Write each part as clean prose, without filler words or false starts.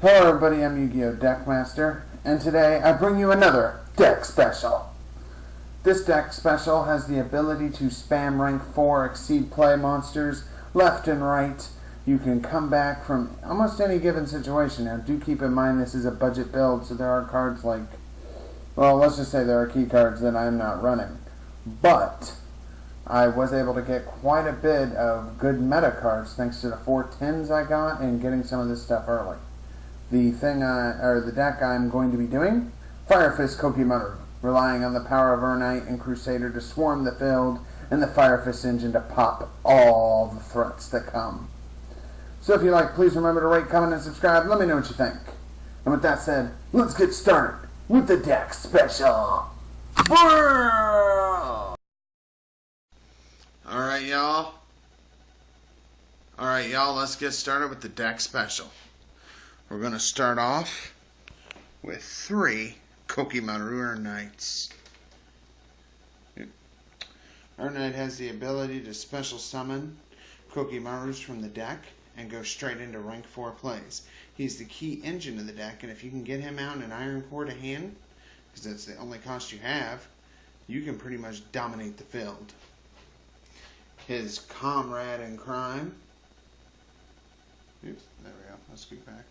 Hello everybody, I'm Yu-Gi-Oh! Deckmaster, and today I bring you another deck special. This deck special has the ability to spam rank 4 exceed play monsters left and right. You can come back from almost any given situation. Now do keep in mind this is a budget build, so there are cards like, well, let's just say there are key cards that I'm not running. But I was able to get quite a bit of good meta cards thanks to the 4 10s I got and getting some of this stuff early. The deck I'm going to be doing, Fire Fist koa'ki, relying on the power of Urnite and Crusader to swarm the field and the Fire Fist engine to pop all the threats that come. So if you like, please remember to rate, comment, and subscribe. Let me know what you think. And with that said, let's get started with the deck special. Alright, y'all, let's get started with the deck special. We're going to start off with 3 koa'ki Urnites. Urnite has the ability to special summon koa'ki from the deck and go straight into rank 4 plays. He's the key engine of the deck, and if you can get him out in an Iron Core to hand, because that's the only cost you have, you can pretty much dominate the field. His comrade in crime, oops, there we go, let's scoot back.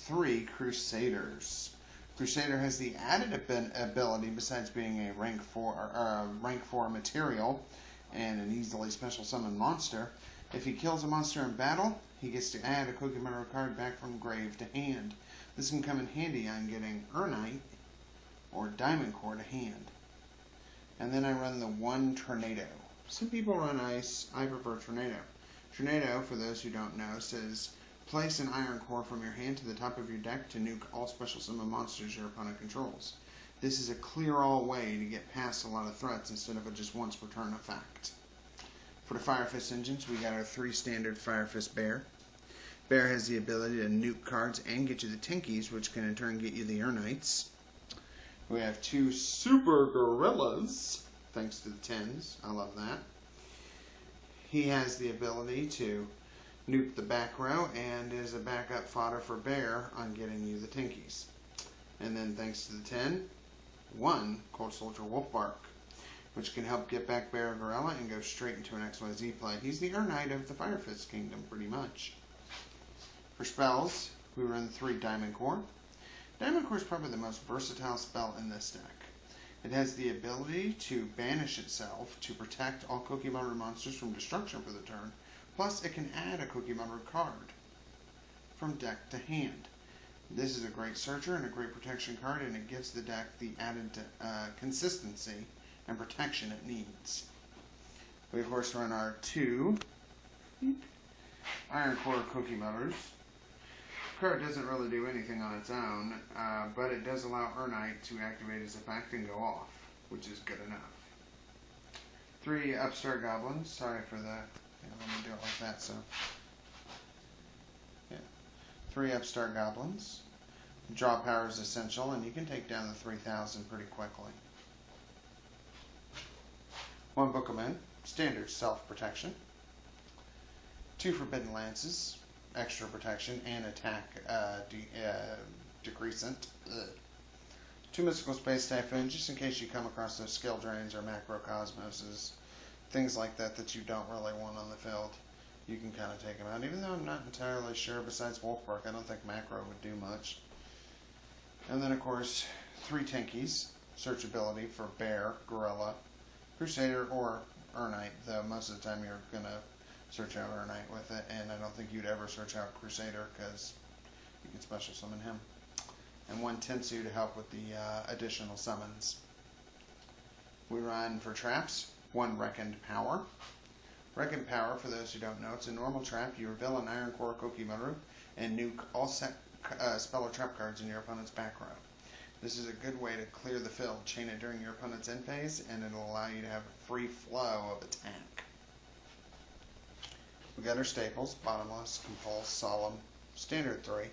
3 Crusaders. Crusader has the added ability, besides being a rank 4 material and an easily special summon monster. If he kills a monster in battle, he gets to add a koa'ki card back from grave to hand. This can come in handy on getting Urnite or Diamond Core to hand. And then I run the 1 Tornado. Some people run Ice. I prefer Tornado. Tornado, for those who don't know, says place an Iron Core from your hand to the top of your deck to nuke all special summon monsters your opponent controls. This is a clear-all way to get past a lot of threats instead of a just once per turn effect. For the Fire Fist engines, we got our 3 standard Fire Fist Bear. Bear has the ability to nuke cards and get you the Tinkies, which can in turn get you the Urnites. We have 2 Super Gorillas, thanks to the 10s. I love that. He has the ability to nuke the back row and is a backup fodder for Bear on getting you the Tinkies. And then thanks to the 1 Cold Soldier Wolfbark, which can help get back Bear or Gorilla and go straight into an XYZ play. He's the Urnite of the Fire Fist Kingdom, pretty much. For spells, we run 3 Diamond Core. Diamond Core is probably the most versatile spell in this deck. It has the ability to banish itself to protect all koa'ki monsters from destruction for the turn. Plus, it can add a koa'ki card from deck to hand. This is a great searcher and a great protection card, and it gives the deck the added consistency and protection it needs. We, of course, run our 2 Iron Core koa'ki The card doesn't really do anything on its own, but it does allow Urnite to activate its effect and go off, which is good enough. 3 Upstart Goblins. Sorry for the... let me do it like that, so... yeah. 3 Upstart Goblins. Draw power is essential, and you can take down the 3,000 pretty quickly. 1 Book of Men. Standard self-protection. 2 Forbidden Lances. Extra protection and attack decreasant. 2 Mystical Space Typhoon, just in case you come across those skill drains or macrocosmoses, things like that that you don't really want on the field. You can kind of take them out, even though I'm not entirely sure. Besides Wolfbark, I don't think macro would do much. And then, of course, 3 Tinkies. Searchability for Bear, Gorilla, Crusader, or Urnite, though most of the time you're going to search out Urnite with it, and I don't think you'd ever search out Crusader because you can special summon him. And 1 Tensu to help with the additional summons. We run for traps 1 Reckoned Power. Reckoned Power, for those who don't know, it's a normal trap. You reveal an Iron Core koa'ki and nuke all set spell or trap cards in your opponent's back row. This is a good way to clear the field, chain it during your opponent's end phase, and it'll allow you to have a free flow of attack. We got our staples: Bottomless, Compulse, Solemn, Standard 3,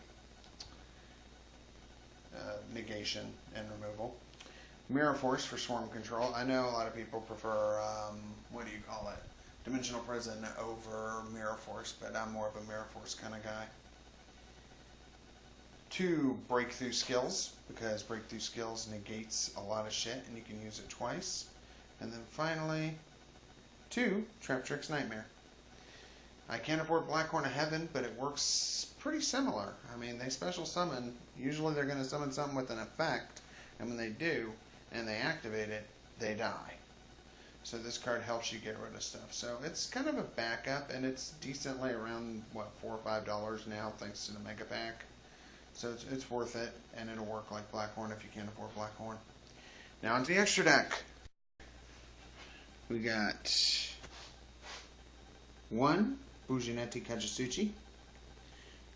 Negation, and Removal. Mirror Force for Swarm Control. I know a lot of people prefer, Dimensional Prison over Mirror Force, but I'm more of a Mirror Force kind of guy. 2 breakthrough skills, because breakthrough skills negates a lot of shit and you can use it twice. And then finally, 2 Trap Tricks Nightmare. I can't afford Blackhorn of Heaven, but it works pretty similar. I mean, they special summon. Usually they're going to summon something with an effect, and when they do, and they activate it, they die. So this card helps you get rid of stuff. So it's kind of a backup, and it's decently around, what, $4 or $5 now, thanks to the Mega Pack. So it's worth it, and it'll work like Blackhorn if you can't afford Blackhorn. Now onto the extra deck. We got 1 Bujinetti Kajisuchi.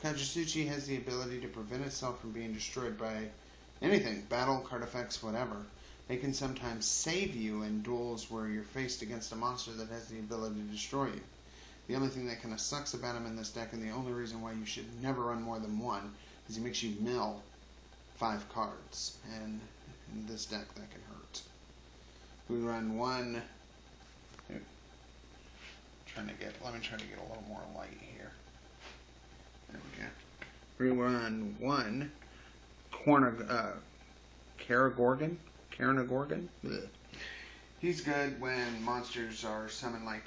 Kajisuchi has the ability to prevent itself from being destroyed by anything, battle, card effects, whatever. They can sometimes save you in duels where you're faced against a monster that has the ability to destroy you. The only thing that kind of sucks about him in this deck, and the only reason why you should never run more than 1, is he makes you mill 5 cards, and in this deck that can hurt. We run 1... Let me try to get a little more light here. There we go. We run 1 Carnagorgon. He's good when monsters are summoned. Like,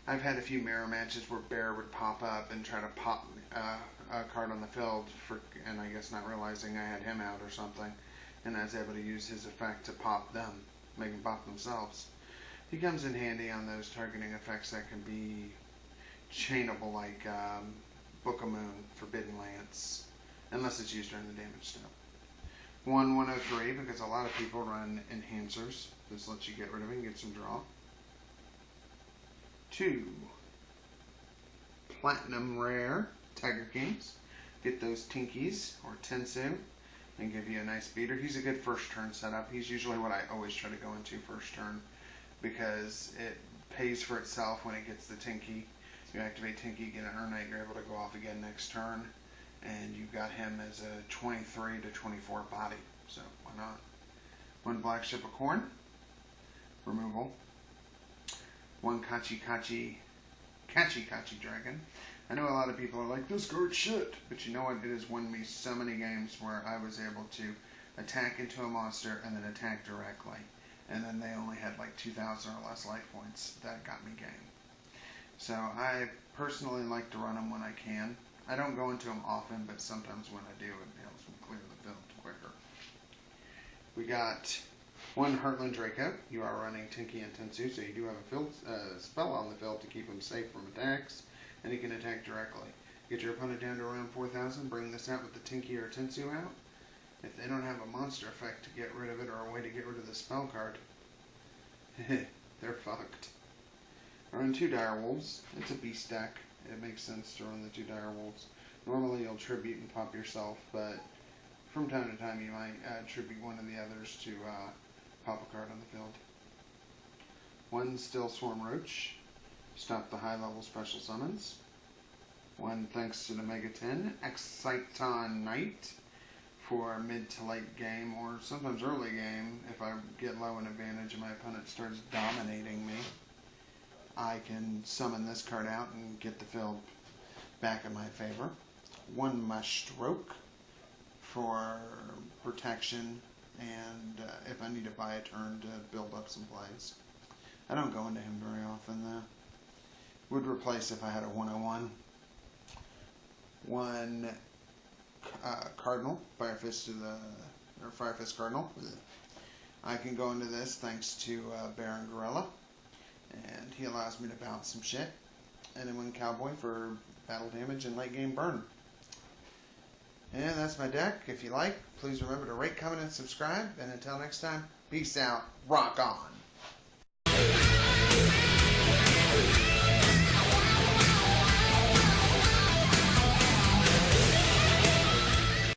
I've had a few mirror matches where Bear would pop up and try to pop a card on the field, and I guess not realizing I had him out or something, and I was able to use his effect to pop them, make them pop themselves. He comes in handy on those targeting effects that can be chainable, like Book of Moon, Forbidden Lance, unless it's used during the damage step. 103, because a lot of people run enhancers. This lets you get rid of it and get some draw. 2 Platinum Rare Tiger Kings. Get those Tinkies, or Tensu, and give you a nice beater. He's a good first turn setup. He's usually what I always try to go into first turn, because it pays for itself when it gets the Tinky. You activate Tinky, get an Earnite, you're able to go off again next turn, and you've got him as a 23 to 24 body, so why not? 1 Black Ship of Corn, removal. 1 Kachi Dragon. I know a lot of people are like, this card's shit, but you know what? It has won me so many games where I was able to attack into a monster and then attack directly. And then they only had like 2,000 or less life points. That got me game. So I personally like to run them when I can. I don't go into them often, but sometimes when I do, it helps me clear the field quicker. We got 1 Heartland Draco. You are running Tinky and Tensu, so you do have a spell on the field to keep him safe from attacks, and he can attack directly. Get your opponent down to around 4,000, bring this out with the Tinky or Tensu out. If they don't have a monster effect to get rid of it, or a way to get rid of the spell card, they're fucked. I run 2 Direwolves. It's a beast deck. It makes sense to run the 2 Direwolves. Normally you'll tribute and pop yourself, but from time to time you might tribute one of the others to pop a card on the field. 1 Still Swarm Roach. Stop the high level special summons. 1, thanks to the Mega 10, Exciton Knight. For mid to late game, or sometimes early game, if I get low in advantage and my opponent starts dominating me, I can summon this card out and get the field back in my favor. 1 Mushstroke for protection, and if I need to buy a turn to build up some plays. I don't go into him very often though. Would replace if I had a 101. 1 Cardinal, Firefist Cardinal. I can go into this thanks to Baron Gorilla, and he allows me to bounce some shit. And then 1 Cowboy for battle damage and late game burn. And that's my deck. If you like, please remember to rate, comment, and subscribe. And until next time, peace out. Rock on.